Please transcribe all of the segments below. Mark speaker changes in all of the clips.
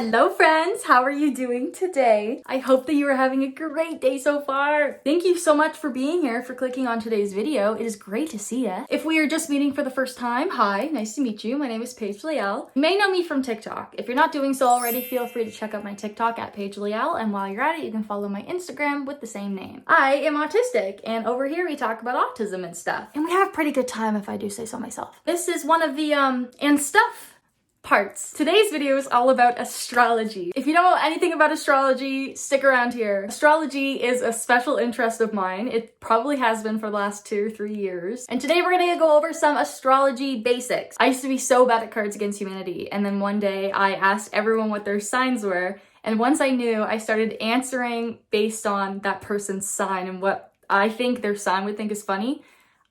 Speaker 1: Hello friends, how are you doing today? I hope that you are having a great day so far. Thank you so much for being here, for clicking on today's video. It is great to see you. If we are just meeting for the first time, hi, nice to meet you. My name is Paige Layle. You may know me from TikTok. If you're not doing so already, feel free to check out my TikTok at Paige Layle, and while you're at it, you can follow my Instagram with the same name. I am autistic, and over here we talk about autism and stuff. And we have a pretty good time if I do say so myself. This is one of the and stuff parts. Today's video is all about astrology. If you don't know anything about astrology, stick around here. Astrology is a special interest of mine. It probably has been for the last 2 or 3 years. And today we're gonna go over some astrology basics. I used to be so bad at Cards Against Humanity, and then one day I asked everyone what their signs were, and once I knew, I started answering based on that person's sign and what I think their sign would think is funny.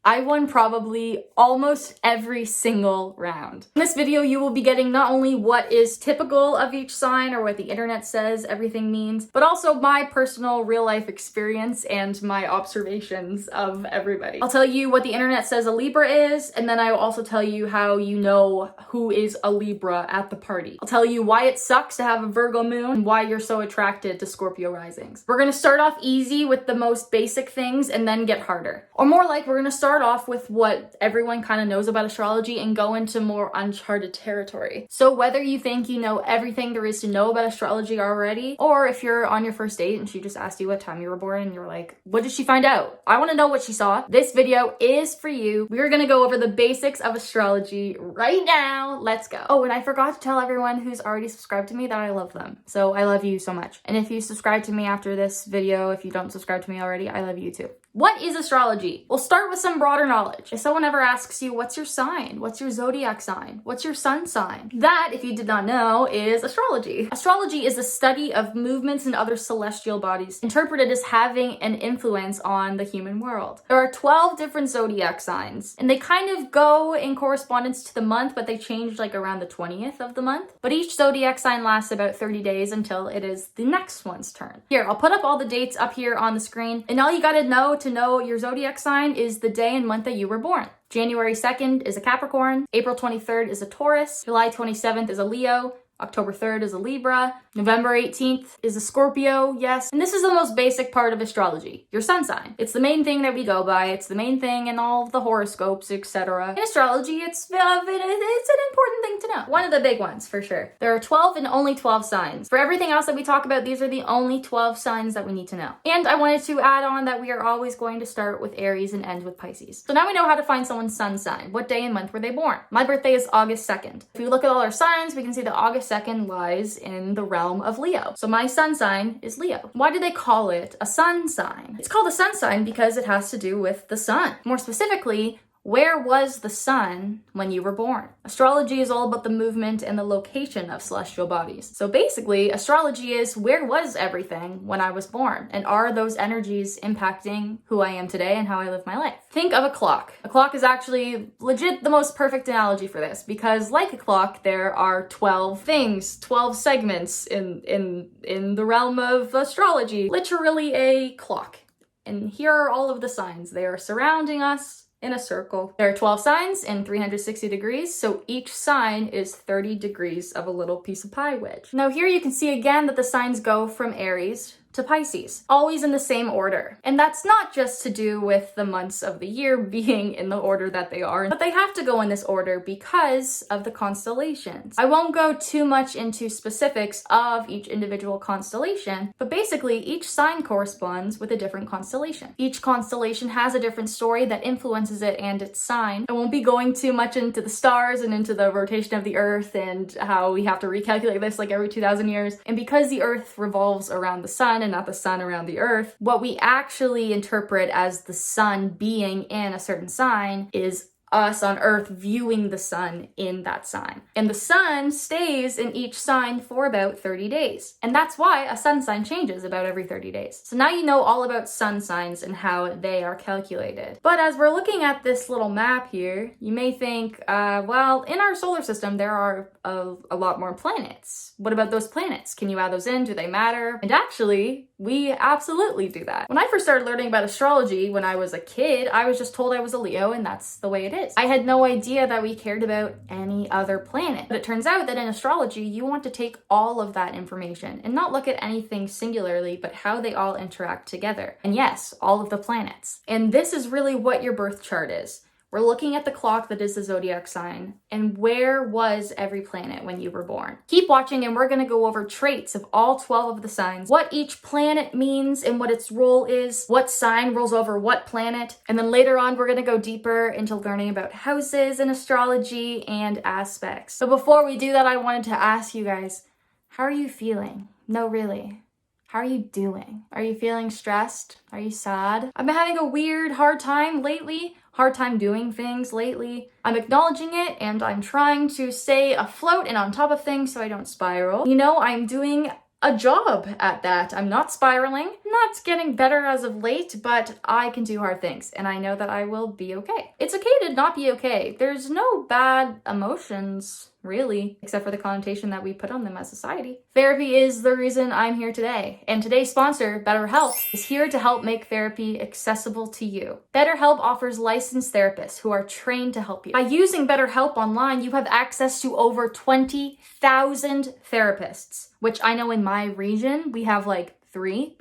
Speaker 1: I won probably almost every single round. In this video, you will be getting not only what is typical of each sign or what the internet says everything means, but also my personal real life experience and my observations of everybody. I'll tell you what the internet says a Libra is, and then I will also tell you how you know who is a Libra at the party. I'll tell you why it sucks to have a Virgo moon and why you're so attracted to Scorpio risings. We're gonna start off easy with the most basic things and then get harder. Or more like we're gonna start off with what everyone kind of knows about astrology and go into more uncharted territory. So whether you think you know everything there is to know about astrology already, or if you're on your first date and she just asked you what time you were born and you're like, what did she find out? I want to know what she saw. This video is for you. We're gonna go over the basics of astrology right now. Let's go. Oh, and I forgot to tell everyone who's already subscribed to me that I love them. So I love you so much. And if you subscribe to me after this video, if you don't subscribe to me already, I love you too. What is astrology? We'll start with some broader knowledge. If someone ever asks you, what's your sign? What's your zodiac sign? What's your sun sign? That, if you did not know, is astrology. Astrology is the study of movements in other celestial bodies, interpreted as having an influence on the human world. There are 12 different zodiac signs, and they kind of go in correspondence to the month, but they change like around the 20th of the month. But each zodiac sign lasts about 30 days until it is the next one's turn. Here, I'll put up all the dates up here on the screen, and all you gotta know to know your zodiac sign is the day and month that you were born. January 2nd is a Capricorn, April 23rd is a Taurus, July 27th is a Leo, October 3rd is a Libra, November 18th is a Scorpio, yes. And this is the most basic part of astrology, your sun sign. It's the main thing that we go by. It's the main thing in all of the horoscopes, etc. In astrology, it's an important thing to know. One of the big ones, for sure. There are 12 and only 12 signs. For everything else that we talk about, these are the only 12 signs that we need to know. And I wanted to add on that we are always going to start with Aries and end with Pisces. So now we know how to find someone's sun sign. What day and month were they born? My birthday is August 2nd. If we look at all our signs, we can see that August 2nd lies in the realm of Leo. So my sun sign is Leo. Why do they call it a sun sign? It's called a sun sign because it has to do with the sun. More specifically, where was the sun when you were born? Astrology is all about the movement and the location of celestial bodies. So basically, astrology is where was everything when I was born? And are those energies impacting who I am today and how I live my life? Think of a clock. A clock is actually legit the most perfect analogy for this because like a clock, there are 12 things, 12 segments in the realm of astrology. Literally a clock. And here are all of the signs. They are surrounding us in a circle. There are 12 signs in 360 degrees, so each sign is 30 degrees of a little piece of pie wedge. Now here you can see again that the signs go from Aries to Pisces, always in the same order. And that's not just to do with the months of the year being in the order that they are, but they have to go in this order because of the constellations. I won't go too much into specifics of each individual constellation, but basically each sign corresponds with a different constellation. Each constellation has a different story that influences it and its sign. I won't be going too much into the stars and into the rotation of the Earth and how we have to recalculate this like every 2,000 years. And because the Earth revolves around the sun and not the sun around the Earth, what we actually interpret as the sun being in a certain sign is us on Earth viewing the sun in that sign. And the sun stays in each sign for about 30 days. And that's why a sun sign changes about every 30 days. So now you know all about sun signs and how they are calculated. But as we're looking at this little map here, you may think, well, in our solar system, there are a lot more planets. What about those planets? Can you add those in? Do they matter? And actually, we absolutely do that. When I first started learning about astrology when I was a kid, I was just told I was a Leo and that's the way it is. I had no idea that we cared about any other planet. But it turns out that in astrology, you want to take all of that information and not look at anything singularly, but how they all interact together. And yes, all of the planets. And this is really what your birth chart is. We're looking at the clock that is the zodiac sign, and where was every planet when you were born. Keep watching and we're going to go over traits of all 12 of the signs, what each planet means and what its role is, what sign rules over what planet, and then later on we're going to go deeper into learning about houses and astrology and aspects. But before we do that, I wanted to ask you guys, how are you feeling? No, really. How are you doing? Are you feeling stressed? Are you sad? I've been having a weird, hard time lately. Hard time doing things lately. I'm acknowledging it and I'm trying to stay afloat and on top of things so I don't spiral. You know, I'm doing a job at that. I'm not spiraling, not getting better as of late, but I can do hard things and I know that I will be okay. It's okay to not be okay. There's no bad emotions, really, except for the connotation that we put on them as society. Therapy is the reason I'm here today. And today's sponsor, BetterHelp, is here to help make therapy accessible to you. BetterHelp offers licensed therapists who are trained to help you. By using BetterHelp online, you have access to over 20,000 therapists, which I know in my region, we have like 3.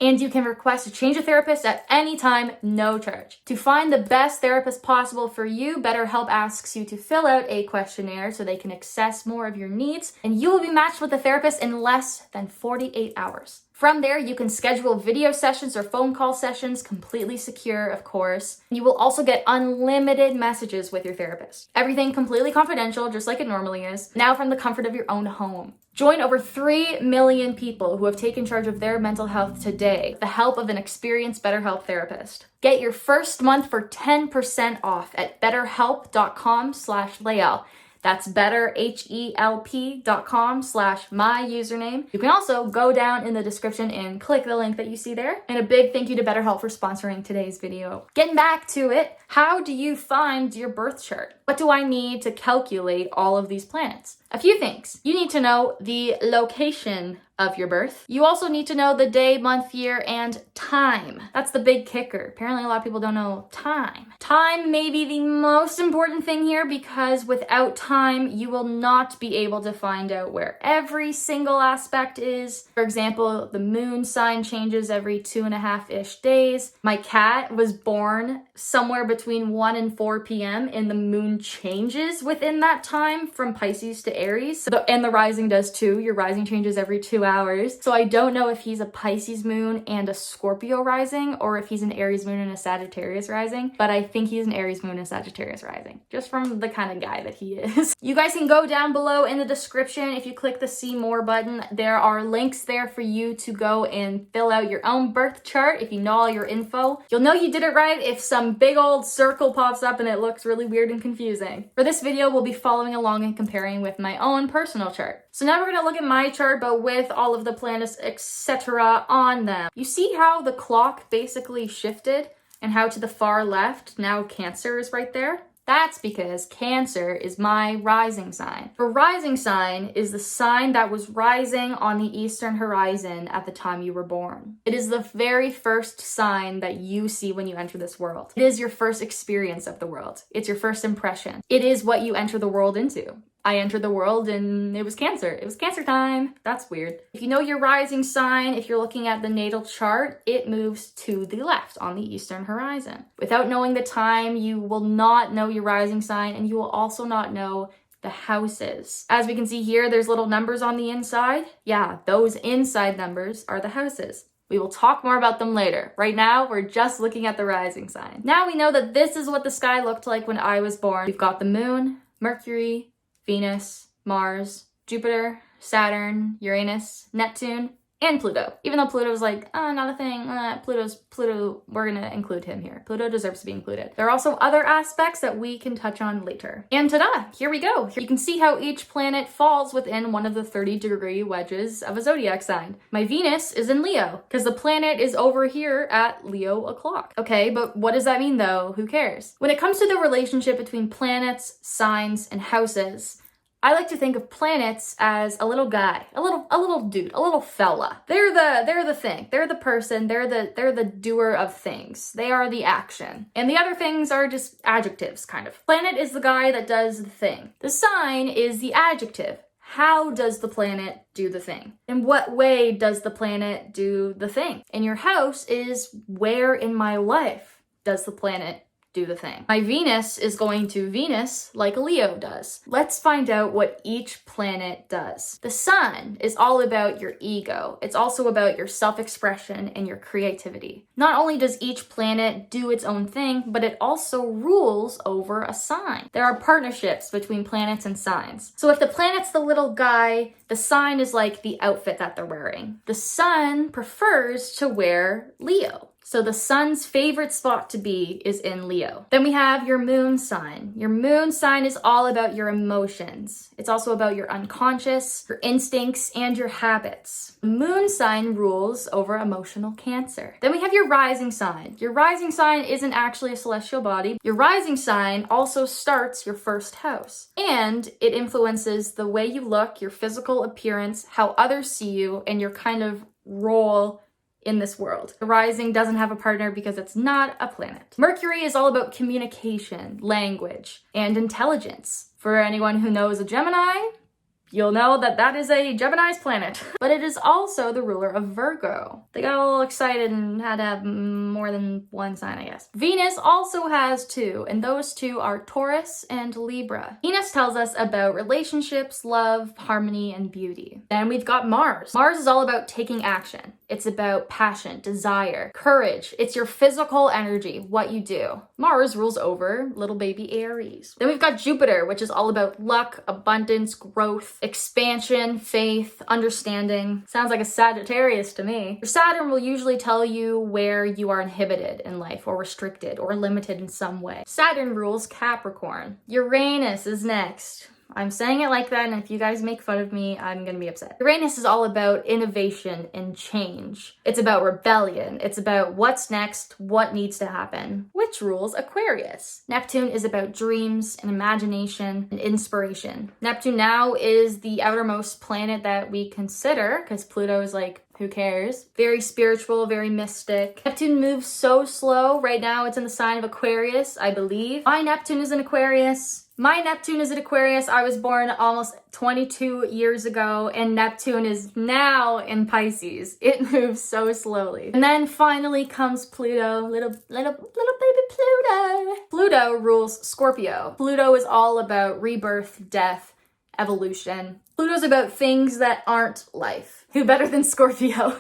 Speaker 1: And you can request to change a therapist at any time, no charge. To find the best therapist possible for you, BetterHelp asks you to fill out a questionnaire so they can assess more of your needs, and you will be matched with a therapist in less than 48 hours. From there, you can schedule video sessions or phone call sessions, completely secure, of course. You will also get unlimited messages with your therapist. Everything completely confidential, just like it normally is, now from the comfort of your own home. Join over 3 million people who have taken charge of their mental health today with the help of an experienced BetterHelp therapist. Get your first month for 10% off at betterhelp.com/Layle. That's betterhelp.com/my-username. You can also go down in the description and click the link that you see there. And a big thank you to BetterHelp for sponsoring today's video. Getting back to it, how do you find your birth chart? What do I need to calculate all of these planets? A few things. You need to know the location of your birth. You also need to know the day, month, year, and time. That's the big kicker. Apparently a lot of people don't know time. Time may be the most important thing here because without time, you will not be able to find out where every single aspect is. For example, the moon sign changes every 2.5-ish days. My cat was born somewhere between 1 and 4 p.m. and the moon changes within that time from Pisces to Aries. And the rising does too. Your rising changes every 2 hours. So I don't know if he's a Pisces moon and a Scorpio rising or if he's an Aries moon and a Sagittarius rising, but I think he's an Aries moon and Sagittarius rising, just from the kind of guy that he is. You guys can go down below in the description. If you click the see more button, there are links there for you to go and fill out your own birth chart. If you know all your info, you'll know you did it right if some big old circle pops up and it looks really weird and confusing. For this video, we'll be following along and comparing with my own personal chart. So now we're gonna look at my chart, but with all of the planets, etc. on them. You see how the clock basically shifted and how to the far left, now Cancer is right there? That's because Cancer is my rising sign. The rising sign is the sign that was rising on the eastern horizon at the time you were born. It is the very first sign that you see when you enter this world. It is your first experience of the world. It's your first impression. It is what you enter the world into. I entered the world and it was Cancer. It was Cancer time. That's weird. If you know your rising sign, if you're looking at the natal chart, it moves to the left on the eastern horizon. Without knowing the time, you will not know your rising sign and you will also not know the houses. As we can see here, there's little numbers on the inside. Yeah, those inside numbers are the houses. We will talk more about them later. Right now, we're just looking at the rising sign. Now we know that this is what the sky looked like when I was born. We've got the moon, Mercury, Venus, Mars, Jupiter, Saturn, Uranus, Neptune, and Pluto. Even though Pluto's like, not a thing, Pluto, we're gonna include him here. Pluto deserves to be included. There are also other aspects that we can touch on later. And ta-da, here we go. You can see how each planet falls within one of the 30-degree wedges of a zodiac sign. My Venus is in Leo, because the planet is over here at Leo o'clock. Okay, but what does that mean though? Who cares? When it comes to the relationship between planets, signs, and houses, I like to think of planets as a little guy, a little dude, a little fella. They're the thing. They're the person. They're the doer of things. They are the action. And the other things are just adjectives, kind of. Planet is the guy that does the thing. The sign is the adjective. How does the planet do the thing? In what way does the planet do the thing? And your house is where in my life does the planet do the thing? My Venus is going to Venus like Leo does. Let's find out what each planet does. The sun is all about your ego. It's also about your self-expression and your creativity. Not only does each planet do its own thing, but it also rules over a sign. There are partnerships between planets and signs. So if the planet's the little guy, the sign is like the outfit that they're wearing. The sun prefers to wear Leo. So the sun's favorite spot to be is in Leo. Then we have your moon sign. Your moon sign is all about your emotions. It's also about your unconscious, your instincts, and your habits. Moon sign rules over emotional Cancer. Then we have your rising sign. Your rising sign isn't actually a celestial body. Your rising sign also starts your first house. And it influences the way you look, your physical appearance, how others see you, and your kind of role in this world. The rising doesn't have a partner because it's not a planet. Mercury is all about communication, language, and intelligence. For anyone who knows a Gemini, you'll know that that is a Gemini's planet. But it is also the ruler of Virgo. They got a little excited and had to have more than one sign, I guess. Venus also has two, and those two are Taurus and Libra. Venus tells us about relationships, love, harmony, and beauty. Then we've got Mars. Mars is all about taking action. It's about passion, desire, courage. It's your physical energy, what you do. Mars rules over little baby Aries. Then we've got Jupiter, which is all about luck, abundance, growth, expansion, faith, understanding. Sounds like a Sagittarius to me. Saturn will usually tell you where you are inhibited in life or restricted or limited in some way. Saturn rules Capricorn. Uranus is next. I'm saying it like that, and if you guys make fun of me, I'm gonna be upset. Uranus is all about innovation and change. It's about rebellion. It's about what's next, what needs to happen, which rules Aquarius. Neptune is about dreams and imagination and inspiration. Neptune now is the outermost planet that we consider, because Pluto is like, who cares? Very spiritual, very mystic. Neptune moves so slow. Right now it's in the sign of Aquarius, I believe. My Neptune is in Aquarius. I was born almost 22 years ago, and Neptune is now in Pisces. It moves so slowly. And then finally comes Pluto, little baby Pluto. Pluto rules Scorpio. Pluto is all about rebirth, death, evolution. Pluto's about things that aren't life. Who better than Scorpio?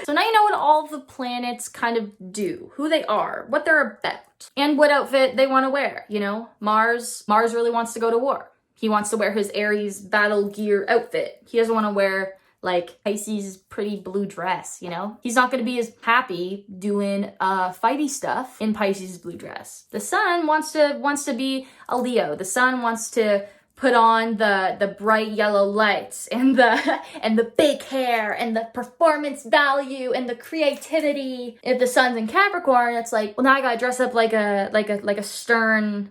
Speaker 1: So now you know what all the planets kind of do, who they are, what they're about, and what outfit they want to wear. You know, Mars really wants to go to war. He wants to wear his Aries battle gear outfit. He doesn't want to wear like Pisces' pretty blue dress, you know? He's not going to be as happy doing fighty stuff in Pisces' blue dress. The sun wants to be a Leo. The sun wants to put on the bright yellow lights and the big hair and the performance value and the creativity. If the sun's in Capricorn, it's like, well, now I gotta dress up like a stern,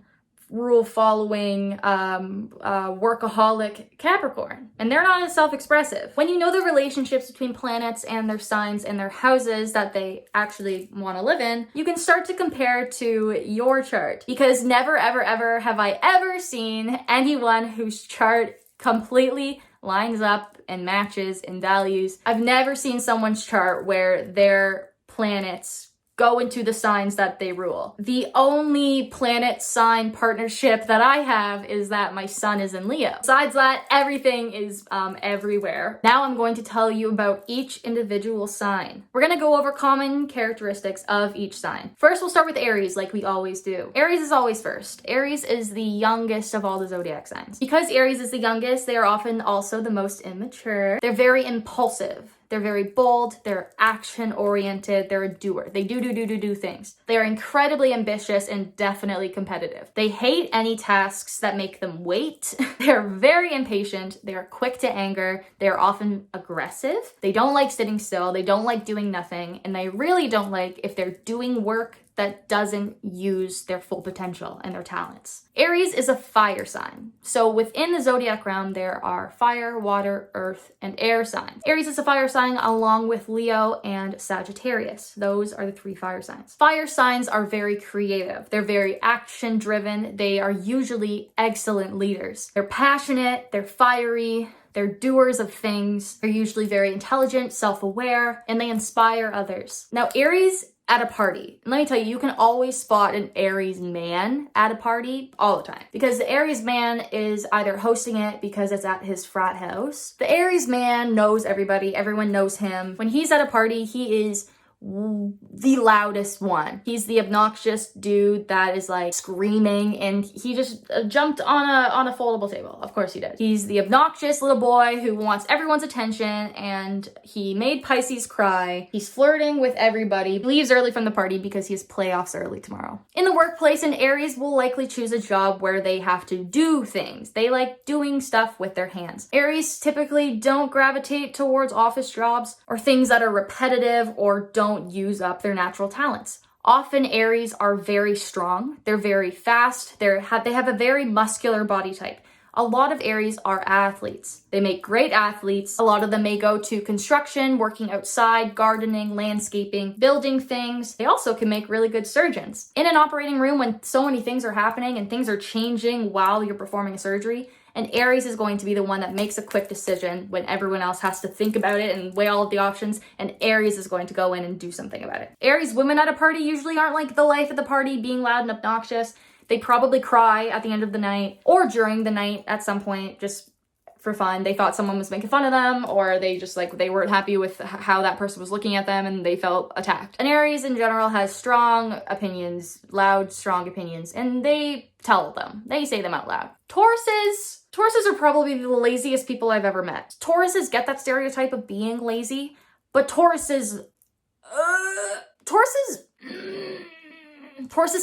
Speaker 1: rule-following, workaholic Capricorn. And they're not as self-expressive. When you know the relationships between planets and their signs and their houses that they actually want to live in, you can start to compare to your chart. Because never, ever, ever have I ever seen anyone whose chart completely lines up and matches in values. I've never seen someone's chart where their planets go into the signs that they rule. The only planet sign partnership that I have is that my sun is in Leo. Besides that, everything is everywhere. Now I'm going to tell you about each individual sign. We're gonna go over common characteristics of each sign. First, we'll start with Aries, like we always do. Aries is always first. Aries is the youngest of all the zodiac signs. Because Aries is the youngest, they are often also the most immature. They're very impulsive. They're very bold, they're action-oriented, they're a doer. They do things. They are incredibly ambitious and definitely competitive. They hate any tasks that make them wait. They're very impatient, they are quick to anger, they are often aggressive. They don't like sitting still, they don't like doing nothing, and they really don't like if they're doing work that doesn't use their full potential and their talents. Aries is a fire sign. So within the zodiac realm, there are fire, water, earth, and air signs. Aries is a fire sign along with Leo and Sagittarius. Those are the 3 fire signs. Fire signs are very creative. They're very action driven. They are usually excellent leaders. They're passionate, they're fiery, they're doers of things. They're usually very intelligent, self-aware, and they inspire others. Now, Aries at a party. And let me tell you, you can always spot an Aries man at a party all the time, because the Aries man is either hosting it because it's at his frat house. The Aries man knows everybody. Everyone knows him. When he's at a party, he is the loudest one. He's the obnoxious dude that is like screaming, and he just jumped on a foldable table. Of course he did. He's the obnoxious little boy who wants everyone's attention, and he made Pisces cry. He's flirting with everybody. He leaves early from the party because he has playoffs early tomorrow. In the workplace, an Aries will likely choose a job where they have to do things. They like doing stuff with their hands. Aries typically don't gravitate towards office jobs or things that are repetitive or don't use up their natural talents. Often Aries are very strong, they're very fast, they have a very muscular body type. A lot of Aries are athletes. They make great athletes. A lot of them may go to construction, working outside, gardening, landscaping, building things. They also can make really good surgeons. In an operating room, when so many things are happening and things are changing while you're performing a surgery, and Aries is going to be the one that makes a quick decision when everyone else has to think about it and weigh all of the options, and Aries is going to go in and do something about it. Aries women at a party usually aren't like the life of the party, being loud and obnoxious. They probably cry at the end of the night or during the night at some point, just for fun. They thought someone was making fun of them, or they just like, they weren't happy with how that person was looking at them and they felt attacked. And Aries in general has strong opinions, loud, strong opinions, and they tell them. They say them out loud. Tauruses are probably the laziest people I've ever met. Tauruses get that stereotype of being lazy, but Tauruses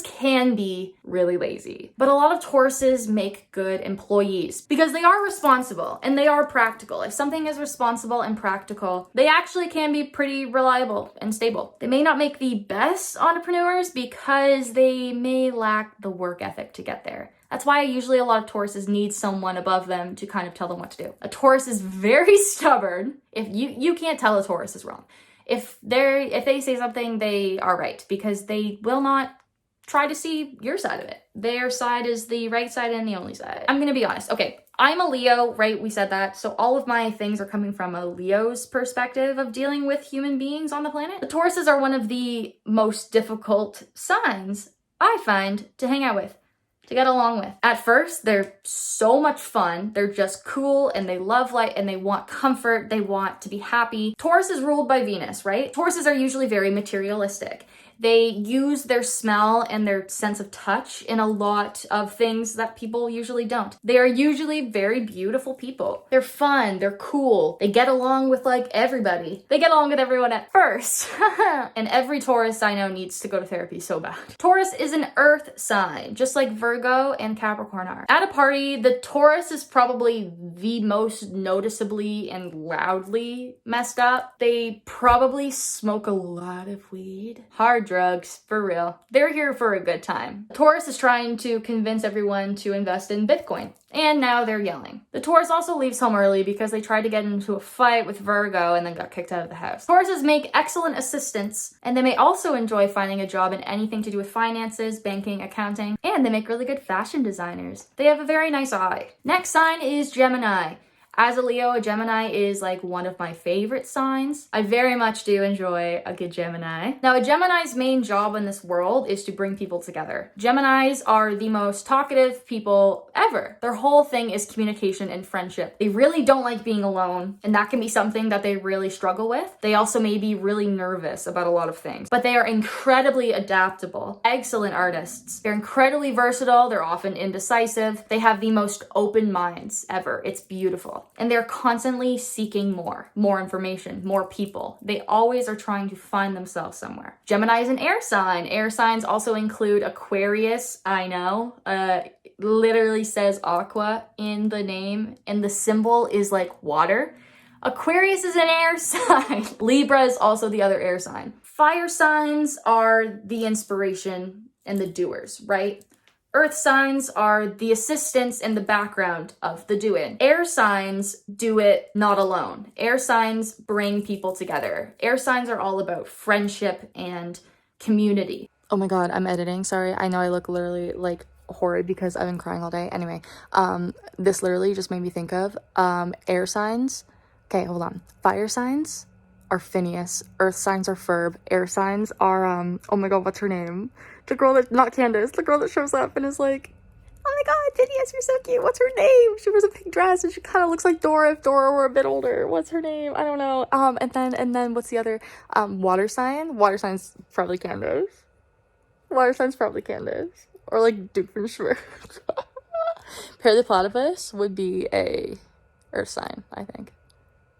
Speaker 1: can be really lazy, but a lot of Tauruses make good employees because they are responsible and they are practical. If something is responsible and practical, they actually can be pretty reliable and stable. They may not make the best entrepreneurs because they may lack the work ethic to get there. That's why usually a lot of Tauruses need someone above them to kind of tell them what to do. A Taurus is very stubborn. If you can't tell a Taurus is wrong. If they say something, they are right, because they will not try to see your side of it. Their side is the right side and the only side. I'm gonna be honest. Okay, I'm a Leo, right? We said that. So all of my things are coming from a Leo's perspective of dealing with human beings on the planet. The Tauruses are one of the most difficult signs I find to hang out with, to get along with. At first, they're so much fun. They're just cool and they love light and they want comfort. They want to be happy. Taurus is ruled by Venus, right? Tauruses are usually very materialistic. They use their smell and their sense of touch in a lot of things that people usually don't. They are usually very beautiful people. They're fun, they're cool, they get along with like everybody. They get along with everyone at first. And every Taurus I know needs to go to therapy so bad. Taurus is an earth sign, just like Virgo and Capricorn are. At a party, the Taurus is probably the most noticeably and loudly messed up. They probably smoke a lot of weed. Hard drugs, for real. They're here for a good time. Taurus is trying to convince everyone to invest in Bitcoin, and now they're yelling. The Taurus also leaves home early because they tried to get into a fight with Virgo and then got kicked out of the house. Tauruses make excellent assistants, and they may also enjoy finding a job in anything to do with finances, banking, accounting, and they make really good fashion designers. They have a very nice eye. Next sign is Gemini. As a Leo, a Gemini is like one of my favorite signs. I very much do enjoy a good Gemini. Now, a Gemini's main job in this world is to bring people together. Geminis are the most talkative people ever. Their whole thing is communication and friendship. They really don't like being alone, and that can be something that they really struggle with. They also may be really nervous about a lot of things, but they are incredibly adaptable, excellent artists. They're incredibly versatile. They're often indecisive. They have the most open minds ever. It's beautiful. And they're constantly seeking more information, more people. They always are trying to find themselves somewhere. Gemini is an air sign. Air signs also include Aquarius. I know, literally says aqua in the name, and the symbol is like water. Aquarius is an air sign. Libra is also the other air sign. Fire signs are the inspiration and the doers, right? Earth signs are the assistants in the background of the doing. Air signs do it not alone. Air signs bring people together. Air signs are all about friendship and community. Oh my god, I'm editing. Sorry. I know I look literally like horrid because I've been crying all day. Anyway, this literally just made me think of air signs. Okay, hold on. Fire signs are Phineas. Earth signs are Ferb. Air signs are oh my god, what's her name? The girl that, not Candace, the girl that shows up and is like, oh my god, Phineas, you're so cute. What's her name? She wears a pink dress and she kind of looks like Dora if Dora were a bit older. What's her name? I don't know. And then what's the other water sign? Water sign's probably Candace. Water sign's probably Candace. Or like Doofenshmirtz. Perry the Platypus would be a earth sign, I think.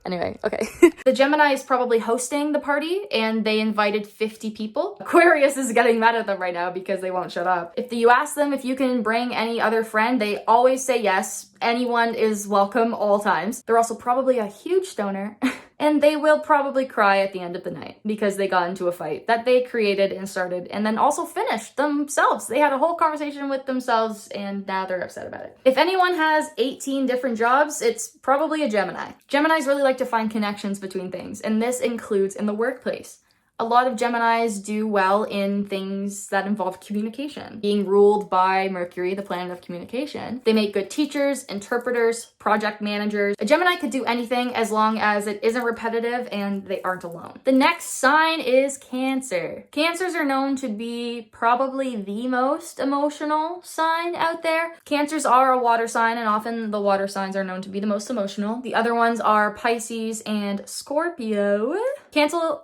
Speaker 1: Anyway, okay. The Gemini is probably hosting the party and they invited 50 people. Aquarius is getting mad at them right now because they won't shut up. If you ask them if you can bring any other friend, they always say yes. Anyone is welcome all times. They're also probably a huge stoner. And they will probably cry at the end of the night because they got into a fight that they created and started and then also finished themselves. They had a whole conversation with themselves and now they're upset about it. If anyone has 18 different jobs, it's probably a Gemini. Geminis really like to find connections between things, and this includes in the workplace. A lot of Geminis do well in things that involve communication. Being ruled by Mercury, the planet of communication, they make good teachers, interpreters, project managers. A Gemini could do anything as long as it isn't repetitive and they aren't alone. The next sign is Cancer. Cancers are known to be probably the most emotional sign out there. Cancers are a water sign and often the water signs are known to be the most emotional. The other ones are Pisces and Scorpio. Cancelled.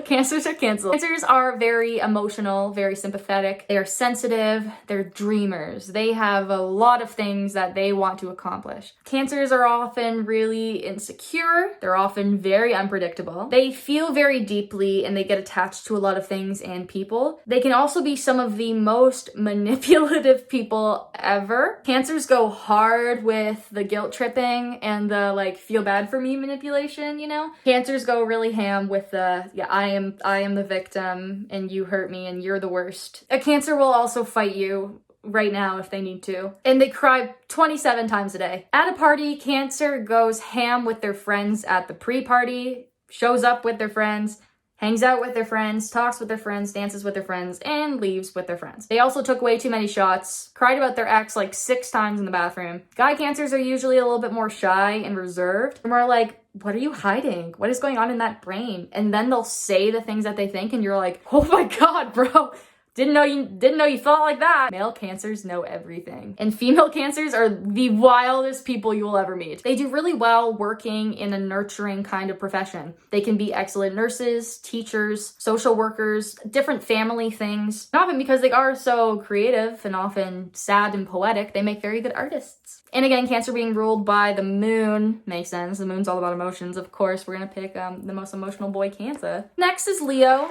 Speaker 1: Cancers are canceled. Cancers are very emotional, very sympathetic. They are sensitive. They're dreamers. They have a lot of things that they want to accomplish. Cancers are often really insecure. They're often very unpredictable. They feel very deeply and they get attached to a lot of things and people. They can also be some of the most manipulative people ever. Cancers go hard with the guilt tripping and the like feel bad for me manipulation, you know? Cancers go really ham with the I am the victim and you hurt me and you're the worst. A Cancer will also fight you right now if they need to. And they cry 27 times a day. At a party, Cancer goes ham with their friends at the pre-party, shows up with their friends, hangs out with their friends, talks with their friends, dances with their friends, and leaves with their friends. They also took way too many shots, cried about their ex like 6 times in the bathroom. Guy Cancers are usually a little bit more shy and reserved. They're more like, what are you hiding? What is going on in that brain? And then they'll say the things that they think and you're like, oh my god, bro. Didn't know you thought like that. Male Cancers know everything. And female Cancers are the wildest people you will ever meet. They do really well working in a nurturing kind of profession. They can be excellent nurses, teachers, social workers, different family things. And often because they are so creative and often sad and poetic, they make very good artists. And again, Cancer being ruled by the moon makes sense. The moon's all about emotions. Of course, we're gonna pick the most emotional boy, Cancer. Next is Leo.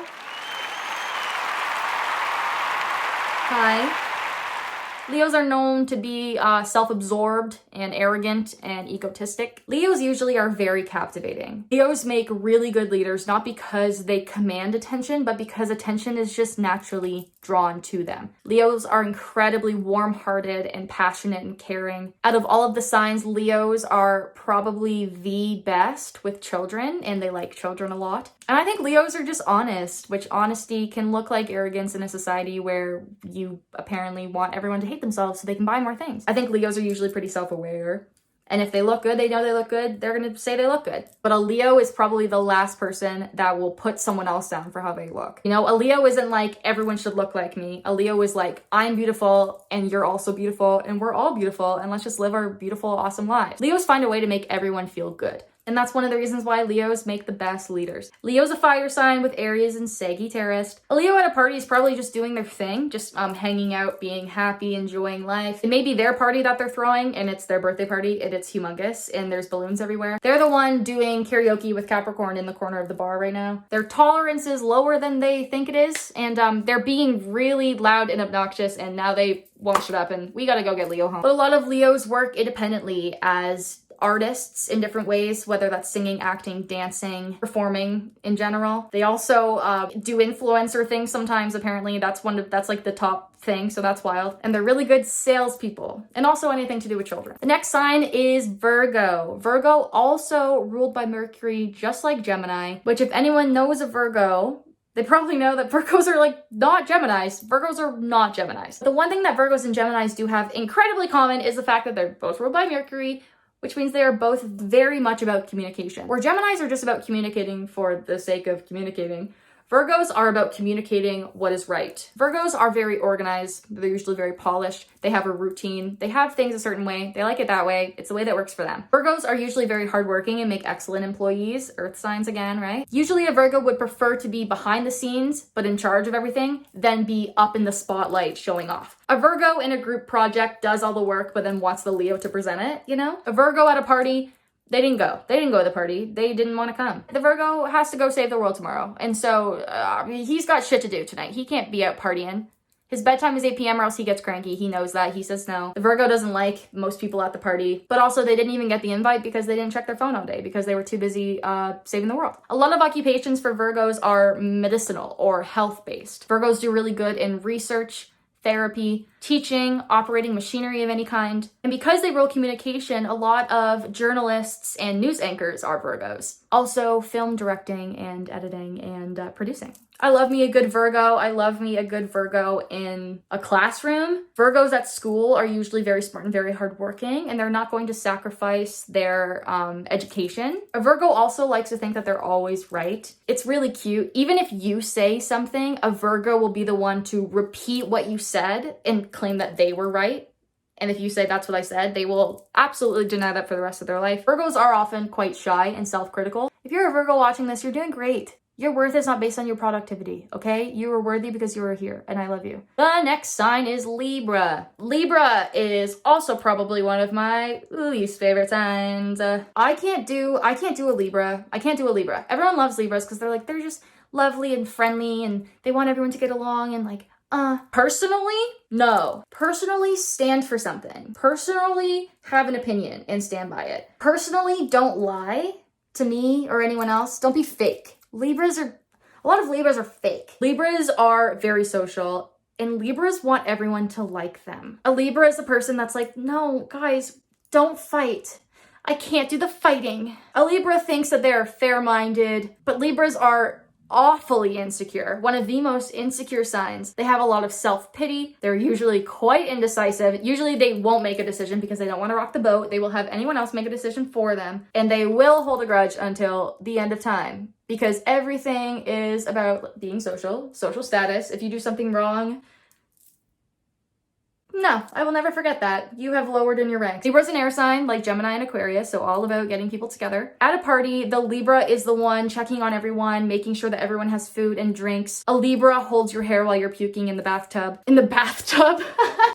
Speaker 1: Hi. Leos are known to be self-absorbed and arrogant and egotistic. Leos usually are very captivating. Leos make really good leaders, not because they command attention, but because attention is just naturally drawn to them. Leos are incredibly warm-hearted and passionate and caring. Out of all of the signs, Leos are probably the best with children, and they like children a lot. And I think Leos are just honest, which honesty can look like arrogance in a society where you apparently want everyone to hate themselves so they can buy more things. I think Leos are usually pretty self-aware. And if they look good, they know they look good, they're gonna say they look good. But a Leo is probably the last person that will put someone else down for how they look. You know, a Leo isn't like, everyone should look like me. A Leo is like, I'm beautiful and you're also beautiful and we're all beautiful and let's just live our beautiful, awesome lives. Leos find a way to make everyone feel good. And that's one of the reasons why Leos make the best leaders. Leo's a fire sign with Aries and Sagittarius. A Leo at a party is probably just doing their thing, just hanging out, being happy, enjoying life. It may be their party that they're throwing and it's their birthday party and it's humongous and there's balloons everywhere. They're the one doing karaoke with Capricorn in the corner of the bar right now. Their tolerance is lower than they think it is and they're being really loud and obnoxious and now they won't shut up and we gotta go get Leo home. But a lot of Leos work independently as artists in different ways, whether that's singing, acting, dancing, performing in general. They also do influencer things sometimes. Apparently that's like the top thing, so that's wild. And they're really good salespeople, and also anything to do with children. The next sign is Virgo. Virgo also ruled by Mercury, just like Gemini, which if anyone knows a Virgo, they probably know that Virgos are like not Geminis. Virgos are not Geminis. The one thing that Virgos and Geminis do have incredibly common is the fact that they're both ruled by Mercury, which means they are both very much about communication. Where Geminis are just about communicating for the sake of communicating, Virgos are about communicating what is right. Virgos are very organized. They're usually very polished. They have a routine. They have things a certain way. They like it that way. It's the way that works for them. Virgos are usually very hardworking and make excellent employees. Earth signs again, right? Usually a Virgo would prefer to be behind the scenes, but in charge of everything, than be up in the spotlight showing off. A Virgo in a group project does all the work, but then wants the Leo to present it, you know? A Virgo at a party, they didn't go. They didn't go to the party. They didn't want to come. The Virgo has to go save the world tomorrow. And so he's got shit to do tonight. He can't be out partying. His bedtime is 8 p.m. or else he gets cranky. He knows that. He says no. The Virgo doesn't like most people at the party. But also they didn't even get the invite because they didn't check their phone all day because they were too busy saving the world. A lot of occupations for Virgos are medicinal or health-based. Virgos do really good in research, therapy, teaching, operating machinery of any kind. And because they rule communication, a lot of journalists and news anchors are Virgos. Also film directing and editing and producing. I love me a good Virgo. I love me a good Virgo in a classroom. Virgos at school are usually very smart and very hardworking, and they're not going to sacrifice their education. A Virgo also likes to think that they're always right. It's really cute. Even if you say something, a Virgo will be the one to repeat what you said and claim that they were right. And if you say that's what I said, they will absolutely deny that for the rest of their life. Virgos are often quite shy and self-critical. If you're a Virgo watching this, you're doing great. Your worth is not based on your productivity, okay? You are worthy because you are here, and I love you. The next sign is Libra. Libra is also probably one of my least favorite signs. I can't do a Libra. I can't do a Libra. Everyone loves Libras because they're just lovely and friendly, and they want everyone to get along, and personally, no. Personally, stand for something. Personally, have an opinion and stand by it. Personally, don't lie to me or anyone else. Don't be fake. A lot of Libras are fake. Libras are very social, and Libras want everyone to like them. A Libra is a person that's like, no, guys, don't fight. I can't do the fighting. A Libra thinks that they're fair-minded, but Libras are awfully insecure. One of the most insecure signs. They have a lot of self-pity. They're usually quite indecisive. Usually they won't make a decision because they don't want to rock the boat. They will have anyone else make a decision for them, and they will hold a grudge until the end of time because everything is about being social status. If you do something wrong, no, I will never forget that. You have lowered in your ranks. Libra's an air sign like Gemini and Aquarius, so all about getting people together. At a party, the Libra is the one checking on everyone, making sure that everyone has food and drinks. A Libra holds your hair while you're puking in the bathtub.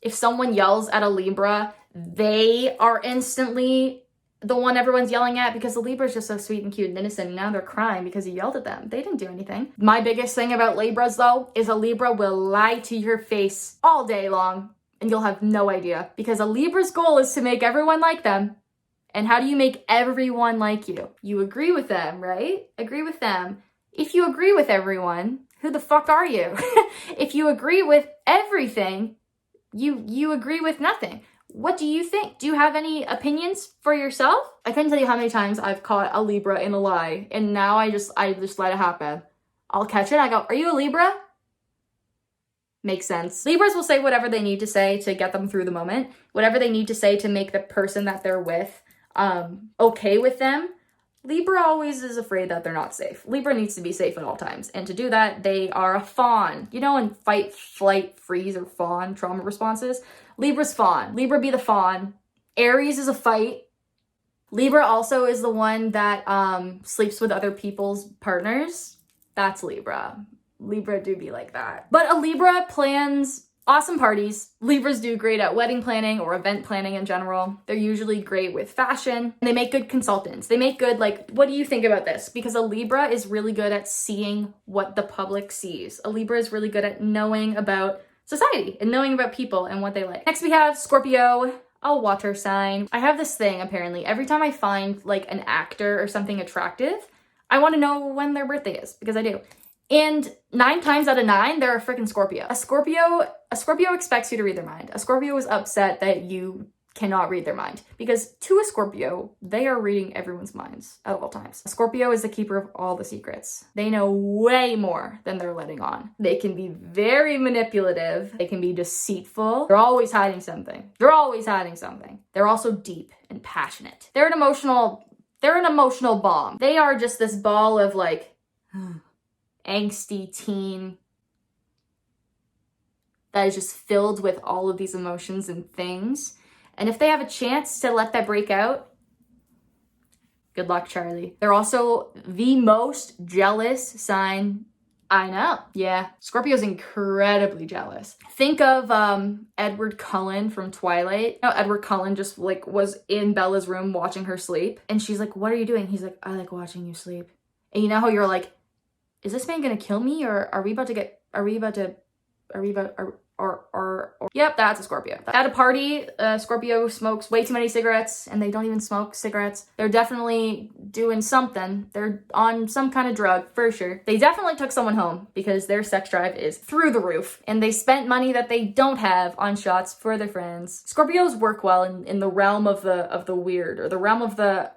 Speaker 1: If someone yells at a Libra, they are instantly the one everyone's yelling at because the Libra is just so sweet and cute and innocent, and now they're crying because you yelled at them. They didn't do anything. My biggest thing about Libras, though, is a Libra will lie to your face all day long, and you'll have no idea because a Libra's goal is to make everyone like them. And how do you make everyone like you? You agree with them, right? Agree with them. If you agree with everyone, who the fuck are you? If you agree with everything, you agree with nothing. What do you think? Do you have any opinions for yourself? I couldn't tell you how many times I've caught a Libra in a lie, and now I just let it happen. I'll catch it. I go, "Are you a Libra?" Makes sense. Libras will say whatever they need to say to get them through the moment, whatever they need to say to make the person that they're with okay with them. Libra always is afraid that they're not safe. Libra needs to be safe at all times, and to do that, they are a fawn. You know, in fight, flight, freeze, or fawn trauma responses, Libra's fawn. Libra be the fawn. Aries is a fight. Libra also is the one that sleeps with other people's partners. That's Libra. Libra do be like that. But a Libra plans awesome parties. Libras do great at wedding planning or event planning in general. They're usually great with fashion. They make good consultants. They make good, what do you think about this? Because a Libra is really good at seeing what the public sees. A Libra is really good at knowing about society and knowing about people and what they like. Next we have Scorpio. a water sign. I have this thing, apparently. Every time I find like an actor or something attractive, I want to know when their birthday is, because I do. And 9 times out of 9, they're a freaking Scorpio. A Scorpio expects you to read their mind. A Scorpio is upset that you cannot read their mind, because to a Scorpio, they are reading everyone's minds at all times. A Scorpio is the keeper of all the secrets. They know way more than they're letting on. They can be very manipulative. They can be deceitful. They're always hiding something. They're always hiding something. They're also deep and passionate. They're an emotional bomb. They are just this ball of like angsty teen that is just filled with all of these emotions and things. And if they have a chance to let that break out, good luck, Charlie. They're also the most jealous sign I know. Yeah, Scorpio's incredibly jealous. Think of Edward Cullen from Twilight. You know, Edward Cullen just like was in Bella's room watching her sleep. And she's like, what are you doing? He's like, I like watching you sleep. And you know how you're like, is this man gonna kill me? Or yep, that's a Scorpio. At a party, Scorpio smokes way too many cigarettes, and they don't even smoke cigarettes. They're definitely doing something. They're on some kind of drug, for sure. They definitely took someone home because their sex drive is through the roof, and they spent money that they don't have on shots for their friends. Scorpios work well in the realm of the weird, or the realm of the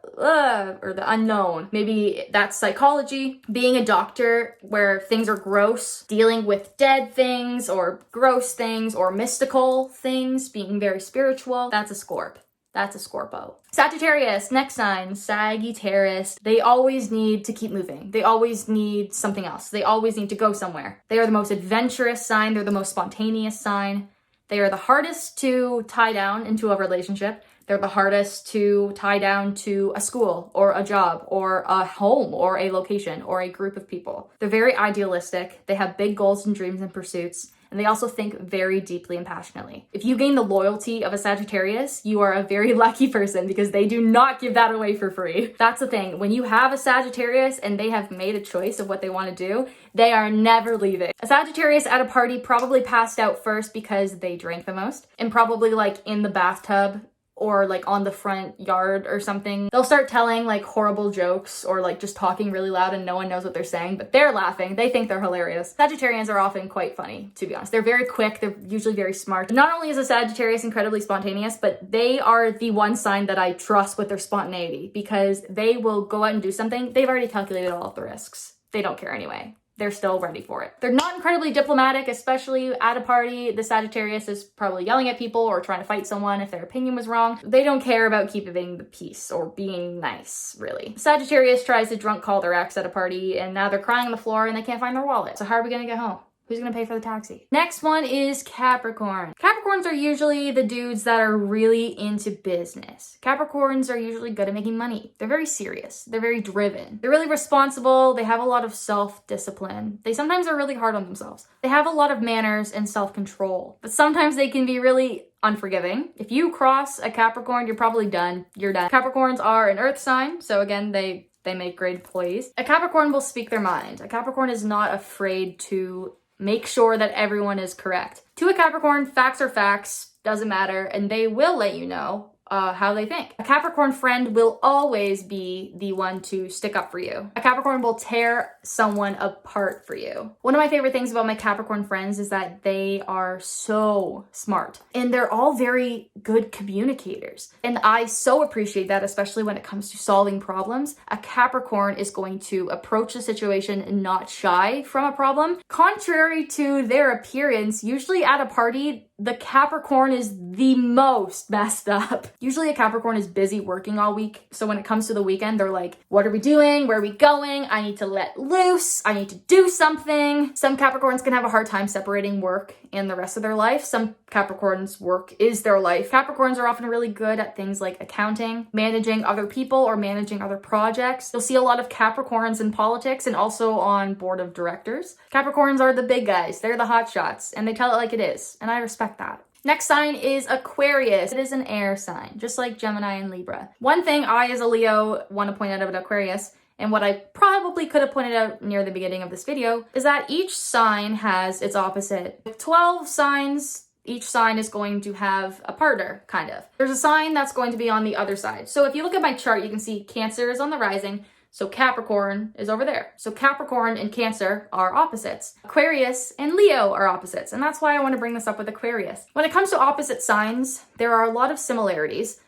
Speaker 1: unknown. Maybe that's psychology, being a doctor where things are gross, dealing with dead things or gross things or mystical things, being very spiritual. That's a Scorp. That's a Scorpo. Sagittarius, next sign, Sagittarius. They always need to keep moving. They always need something else. They always need to go somewhere. They are the most adventurous sign. They're the most spontaneous sign. They are the hardest to tie down into a relationship. They're the hardest to tie down to a school or a job or a home or a location or a group of people. They're very idealistic. They have big goals and dreams and pursuits. And they also think very deeply and passionately. If you gain the loyalty of a Sagittarius, you are a very lucky person, because they do not give that away for free. That's the thing. When you have a Sagittarius and they have made a choice of what they want to do, they are never leaving. A Sagittarius at a party probably passed out first because they drank the most, and probably like in the bathtub or like on the front yard or something. They'll start telling like horrible jokes or like just talking really loud and no one knows what they're saying, but they're laughing. They think they're hilarious. Sagittarians are often quite funny, to be honest. They're very quick. They're usually very smart. Not only is a Sagittarius incredibly spontaneous, but they are the one sign that I trust with their spontaneity, because they will go out and do something. They've already calculated all of the risks. They don't care anyway. They're still ready for it. They're not incredibly diplomatic, especially at a party. The Sagittarius is probably yelling at people or trying to fight someone if their opinion was wrong. They don't care about keeping the peace or being nice, really. Sagittarius tries to drunk call their ex at a party, and now they're crying on the floor and they can't find their wallet. So how are we gonna get home? Who's gonna pay for the taxi? Next one is Capricorn. Capricorns are usually the dudes that are really into business. Capricorns are usually good at making money. They're very serious. They're very driven. They're really responsible. They have a lot of self-discipline. They sometimes are really hard on themselves. They have a lot of manners and self-control, but sometimes they can be really unforgiving. If you cross a Capricorn, you're probably done. You're done. Capricorns are an earth sign, so again, they make great employees. A Capricorn will speak their mind. A Capricorn is not afraid to make sure that everyone is correct. To a Capricorn, facts are facts, doesn't matter, and they will let you know how they think. A Capricorn friend will always be the one to stick up for you. A Capricorn will tear someone apart for you. One of my favorite things about my Capricorn friends is that they are so smart, and they're all very good communicators. And I so appreciate that, especially when it comes to solving problems. A Capricorn is going to approach the situation and not shy from a problem. Contrary to their appearance, usually at a party, the Capricorn is the most messed up. Usually a Capricorn is busy working all week. So when it comes to the weekend, they're like, what are we doing? Where are we going? I need to let loose. I need to do something. Some Capricorns can have a hard time separating work and the rest of their life. Some Capricorns' work is their life. Capricorns are often really good at things like accounting, managing other people, or managing other projects. You'll see a lot of Capricorns in politics and also on board of directors. Capricorns are the big guys. They're the hot shots, and they tell it like it is. And I respect that. Next sign is Aquarius. It is an air sign, just like Gemini and Libra. One thing I, as a Leo, want to point out about Aquarius, and what I probably could have pointed out near the beginning of this video, is that each sign has its opposite. 12 signs each sign is going to have a partner, kind of. There's a sign that's going to be on the other side. So if you look at my chart, you can see Cancer is on the rising, so Capricorn is over there. So Capricorn and Cancer are opposites. Aquarius and Leo are opposites, and that's why I want to bring this up with Aquarius. When it comes to opposite signs, there are a lot of similarities,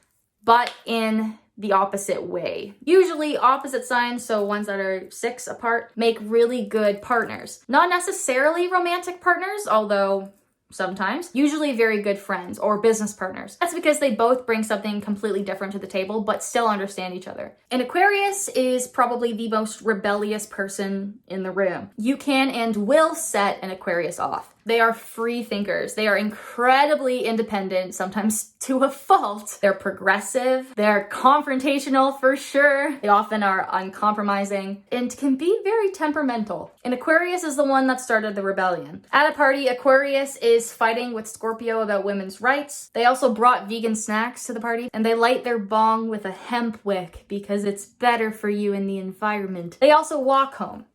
Speaker 1: but in the opposite way. Usually opposite signs, so ones that are 6 apart, make really good partners. Not necessarily romantic partners, although sometimes. Usually very good friends or business partners. That's because they both bring something completely different to the table, but still understand each other. And Aquarius is probably the most rebellious person in the room. You can and will set an Aquarius off. They are free thinkers. They are incredibly independent, sometimes to a fault. They're progressive. They're confrontational for sure. They often are uncompromising and can be very temperamental. And Aquarius is the one that started the rebellion. At a party, Aquarius is fighting with Scorpio about women's rights. They also brought vegan snacks to the party, and they light their bong with a hemp wick because it's better for you in the environment. They also walk home.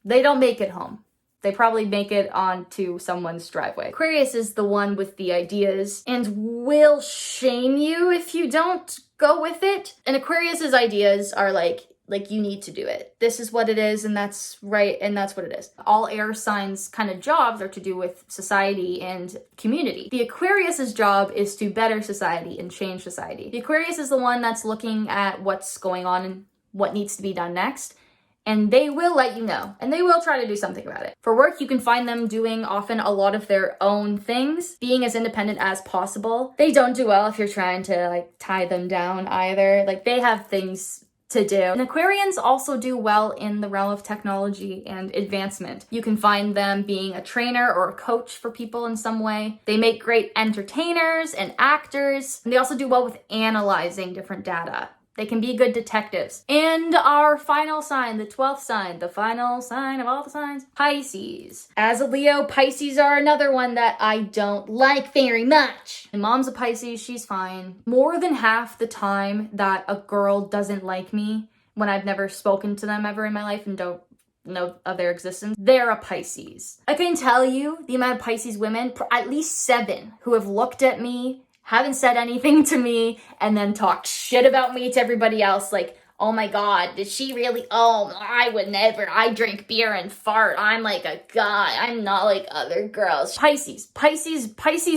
Speaker 1: They don't make it home. They probably make it onto someone's driveway. Aquarius is the one with the ideas and will shame you if you don't go with it. And Aquarius's ideas are like you need to do it. This is what it is, and that's right, and that's what it is. All air signs kind of jobs are to do with society and community. The Aquarius's job is to better society and change society. The Aquarius is the one that's looking at what's going on and what needs to be done next. And they will let you know, and they will try to do something about it. For work, you can find them doing often a lot of their own things, being as independent as possible. They don't do well if you're trying to tie them down either. They have things to do. And Aquarians also do well in the realm of technology and advancement. You can find them being a trainer or a coach for people in some way. They make great entertainers and actors, and they also do well with analyzing different data. They can be good detectives. And our final sign, the 12th sign, the final sign of all the signs, Pisces. As a Leo, Pisces are another one that I don't like very much. My mom's a Pisces, she's fine. More than half the time that a girl doesn't like me, when I've never spoken to them ever in my life and don't know of their existence, they're a Pisces. I can tell you the amount of Pisces women, at least 7, who have looked at me, haven't said anything to me, and then talked shit about me to everybody else. Oh my god, did she really? Oh, I would never. I drink beer and fart. I'm like a guy. I'm not like other girls. Pisces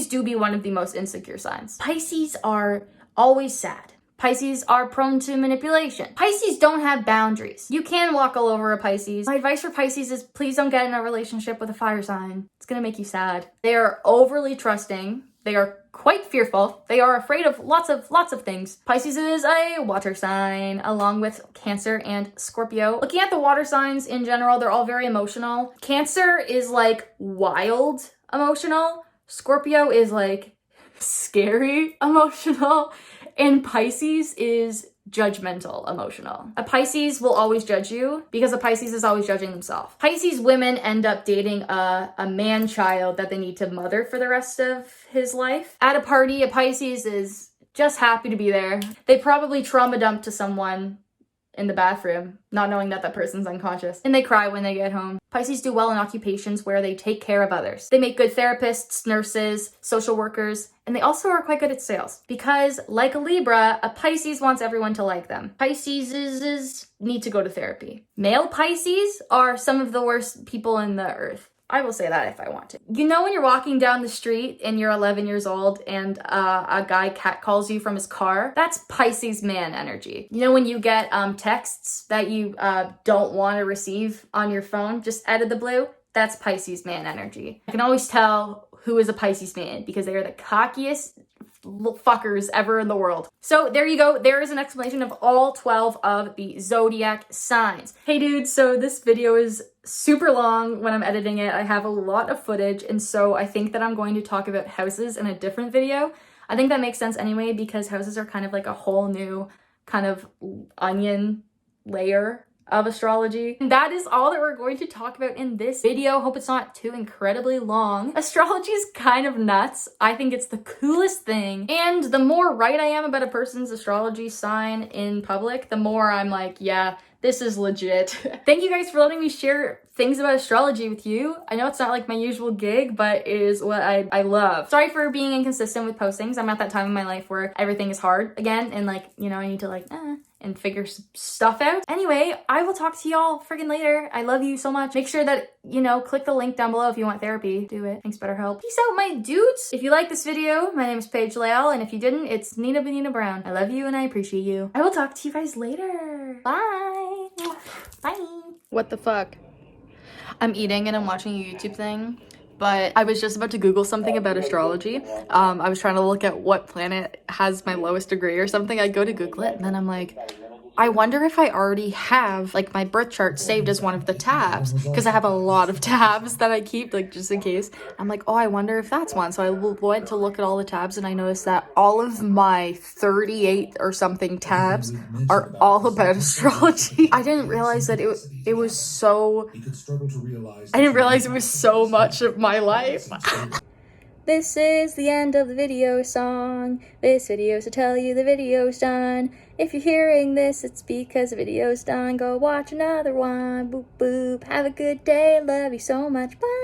Speaker 1: do be one of the most insecure signs. Pisces are always sad. Pisces are prone to manipulation. Pisces don't have boundaries. You can walk all over a Pisces. My advice for Pisces is please don't get in a relationship with a fire sign. It's gonna make you sad. They are overly trusting. They are quite fearful. They are afraid of lots of things. Pisces is a water sign, along with Cancer and Scorpio. Looking at the water signs in general, they're all very emotional. Cancer is wild emotional. Scorpio is scary emotional. And Pisces is judgmental emotional. A Pisces will always judge you because a Pisces is always judging themselves. Pisces women end up dating a man-child that they need to mother for the rest of his life. At a party, a Pisces is just happy to be there. They probably trauma dump to someone in the bathroom, not knowing that that person's unconscious. And they cry when they get home. Pisces do well in occupations where they take care of others. They make good therapists, nurses, social workers, and they also are quite good at sales. Because, like a Libra, a Pisces wants everyone to like them. Pisces need to go to therapy. Male Pisces are some of the worst people in the earth. I will say that if I want to. You know when you're walking down the street and you're 11 years old and a guy catcalls you from his car? That's Pisces man energy. You know when you get texts that you don't want to receive on your phone just out of the blue? That's Pisces man energy. I can always tell who is a Pisces man because they are the cockiest fuckers ever in the world. So there you go. There is an explanation of all 12 of the zodiac signs. Hey dudes, so this video is super long when I'm editing it. I have a lot of footage, and so I think that I'm going to talk about houses in a different video. I think that makes sense anyway because houses are kind of like a whole new kind of onion layer of astrology. And that is all that we're going to talk about in this video. Hope it's not too incredibly long. Astrology is kind of nuts. I think it's the coolest thing. And the more right I am about a person's astrology sign in public, the more I'm like, yeah, This is legit. Thank you guys for letting me share things about astrology with you. I know it's not like my usual gig, but it is what I love. Sorry for being inconsistent with postings. I'm at that time in my life where everything is hard again, and like, you know, I need to like, and figure stuff out. Anyway, I will talk to y'all friggin' later. I love you so much. Make sure that, you know, click the link down below if you want therapy. Do it. Thanks, BetterHelp. Peace out, my dudes. If you like this video, my name is Paige Layle, and if you didn't, it's Nina Benina Brown. I love you and I appreciate you. I will talk to you guys later. Bye. Bye. What the fuck? I'm eating and I'm watching a YouTube thing, but I was just about to Google something about astrology. I was trying to look at what planet has my lowest degree or something. I go to Google it and then I'm like, I wonder if I already have like my birth chart saved as one of the tabs, because I have a lot of tabs that I keep like just in case. I'm like, oh, I wonder if that's one. So I went to look at all the tabs and I noticed that all of my 38 or something tabs are all about astrology. I didn't realize that it was so, I didn't realize it was so much of my life. This is the end of the video song. This video is to tell you the video's done. If you're hearing this, it's because the video's done. Go watch another one. Boop, boop. Have a good day. Love you so much. Bye.